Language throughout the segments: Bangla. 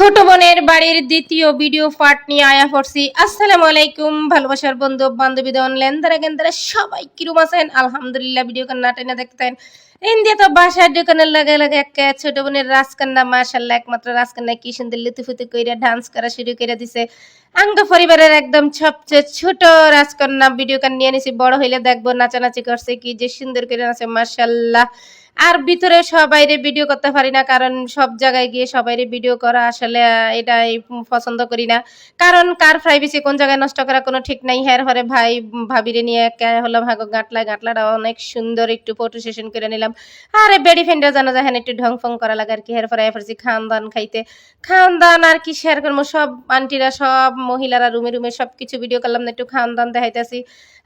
ছোট বোনের বাড়ির দ্বিতীয় ভিডিও পার্ট নিয়ে আয়া পড়ছি। আসসালামু আলাইকুম ভালোবাসার বন্ধু বান্ধবী অনলাইন দ্বারা কেন্দ্রে সবাই কিরম আছেন? আলহামদুলিল্লাহ। ভিডিও কান্না টাইনা দেখতেন ইন্ডিয়া তো বাসার দোকানের লাগে লাগে এক ছোট বোনের রাজকান্না মাশাআল্লাহ একমাত্র রাজকান্না কি সুন্দর লুতুফুতু কইরা ডান্স করা শুরু করে দিছে। আঙ্গ পরিবারের একদম সবচেয়ে ছোট রাজকন্যা ভিডিও কান নিয়ে নিছি, বড় হইলে দেখবো নাচানাচি করছে কি যে সুন্দর করে নাচে মাশাআল্লাহ। আর ভিতরে সবাইরে ভিডিও করতে পারি না, কারণ সব জায়গায় গিয়ে সবাইরে ভিডিও করা আসলে এটাই পছন্দ করি না। কারণ কার প্রাইভেসি কোন জায়গায় নষ্ট করা কোনো ঠিক নাই। হ্যার হরে ভাই ভাবিরে নিয়ে হলো ভাগো গাঁটলাটা অনেক সুন্দর একটু ফটো সেশন করে নিলাম। আরে বেডি ফ্রেন্ডরা জানা যায় একটু ঢং ফং করা লাগে আর কি। হের পরে এফারছি খাওয়ান দান খাইতে, খাওয়ান দান আর কি শেয়ার করবো। সব আন্টিরা সব মহিলারা রুমে রুমে সবকিছু ভিডিও করলাম না, একটু খাওয়ান দান দেখাইতেছি।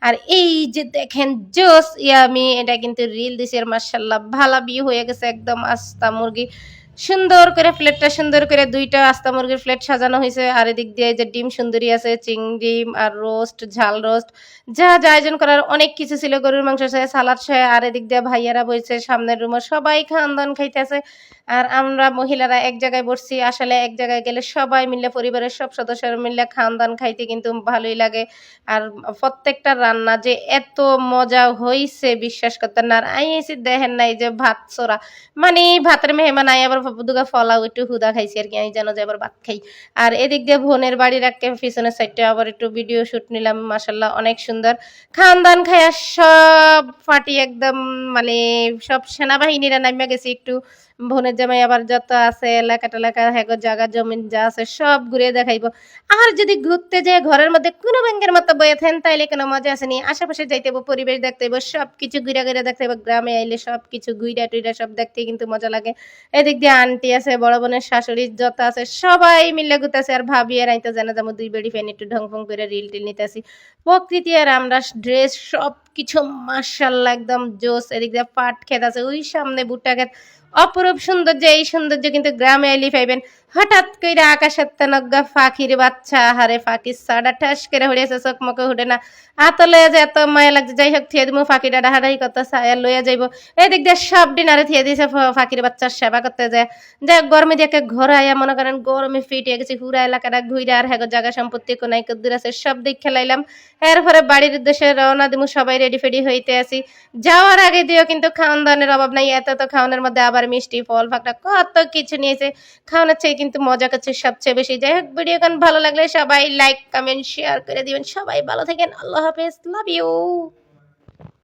আর এই যে দেখেন জোস ইয়ামি, এটা কিন্তু রিল দিছে মাশাআল্লাহ ভালা বিয়ে হয়ে গেছে একদম আস্তা মুরগি। সুন্দর করে প্লেটটা সুন্দর করে দুইটা আস্তা মুরগির প্লেট সাজানো হয়েছে। আর এদিক দিয়ে যে ডিম সুন্দরী আছে, চিংড়ি আর রোস্ট, ঝাল রোস্ট, যা যা আয়োজন করার অনেক কিছু ছিল। গরুর মাংস সহ সালাদ সহ। আর এদিক দিয়ে ভাইয়ারা বইছে সামনের রুমে, সবাই খাওয়ান দাওয়ান খাইতেছে। আর আমরা মহিলারা এক জায়গায় বসছি। আসলে এক জায়গায় গেলে সবাই মিলে পরিবারের সব সদস্যরা মিলে খাওয়ান দাওয়ান খাইতে কিন্তু ভালোই লাগে। আর প্রত্যেকটা রান্না যে এত মজা হইছে বিশ্বাস করতেন না। আর আইসি দেখেন নাই যে ভাত সোরা, মানে ভাতের মেহমান আই আবার দুগা ফলাও একটু হুদা খাইছি আর কি। আমি জানো যে আবার ভাত খাই। আর এদিক দিয়ে বোনের বাড়ির একটা পিছনের সাইডে আবার একটু ভিডিও শুট নিলাম মাশাল্লাহ অনেক সুন্দর। খান দান খাইয়া সব ফাটি একদম, মানে সব সেনাবাহিনীরা নামিয়া গেছি একটু। বোনের জামাই আবার যত আছে এলাকা টেলাকা হ্যাগো জায়গা জমিন যা আছে সব ঘুরে দেখাইবো। আর যদি ঘুরতে যায় ঘরের মধ্যে কোনো ব্যাংকের মতো বয়ে থাকেন তাইলে কোনো মজা আসেনি। আশেপাশে যাইতে হইব, পরিবেশ দেখতে হইব, সবকিছু ঘুরা ঘুরে দেখতে হইব। গ্রামে আইলে সবকিছু ঘুইরা টুইরা সব দেখতে কিন্তু মজা লাগে। এদিক দিয়ে আন্টি আছে, বড় বোনের শাশুড়ি যত আছে সবাই মিলে ঘুরতেছে। আর ভাবি আর আইতো জানা যাবো দুই বেড়ি ফ্যান একটু ঢং ফং করে রিল টিল নিতেছি। প্রকৃতি আর আমরা ড্রেস সব কিছু মাশাআল্লাহ একদম জোস। এদিক দিয়ে পাট ক্ষেত আছে, ওই সামনে ভুট্টা ক্ষেত। অপরূপ সৌন্দর্য, এই সৌন্দর্য কিন্তু গ্রামে এলি পাইবেন। হঠাৎ করে আকাশের তেনজ্ঞা ফাঁকির বাচ্চা, হারে ফাঁকির সাডা ঠাস করে হড়িয়েছে, চোখ মুখে উঠে না। আত লয়ে যে এত মায়া লাগছে, যাই হোক থিয়ে দিব ফাঁকিটা ডাহাডাহি করতে ছায়া লইয়া যাইব। এদিক দিয়ে সব ডিনারে থিয়ে দিয়েছে ফাঁকির বাচ্চার সেবা করতে যায়। যাই গরমে দিয়ে ঘোরাইয়া মনে করেন গরমে ফিটিয়ে গেছি, পুরা এলাকাটা ঘুরে। আর হ্যাঁ জায়গা সম্পত্তি কোনাই কদ্দুর আছে সব দিক খেলাইলাম। এরপরে বাড়ির উদ্দেশ্যে রওনা দিমু, সবাই রেডি ফেডি হইতে আসি। যাওয়ার আগে দিয়েও কিন্তু খাওয়ান দাওয়ানের অভাব নাই। এত তো খাওয়ানোর মধ্যে আবার মিষ্টি ফল ফাঁকটা কত কিছু নিয়েছে। খাওয়ানোর চেয়ে কিন্তু মজা করছে সবচেয়ে বেশি। যাই হোক ভিডিও গান ভালো লাগলে সবাই লাইক কমেন্ট শেয়ার করে দিবেন। সবাই ভালো থাকেন, আল্লাহ হাফেজ, লাভ ইউ।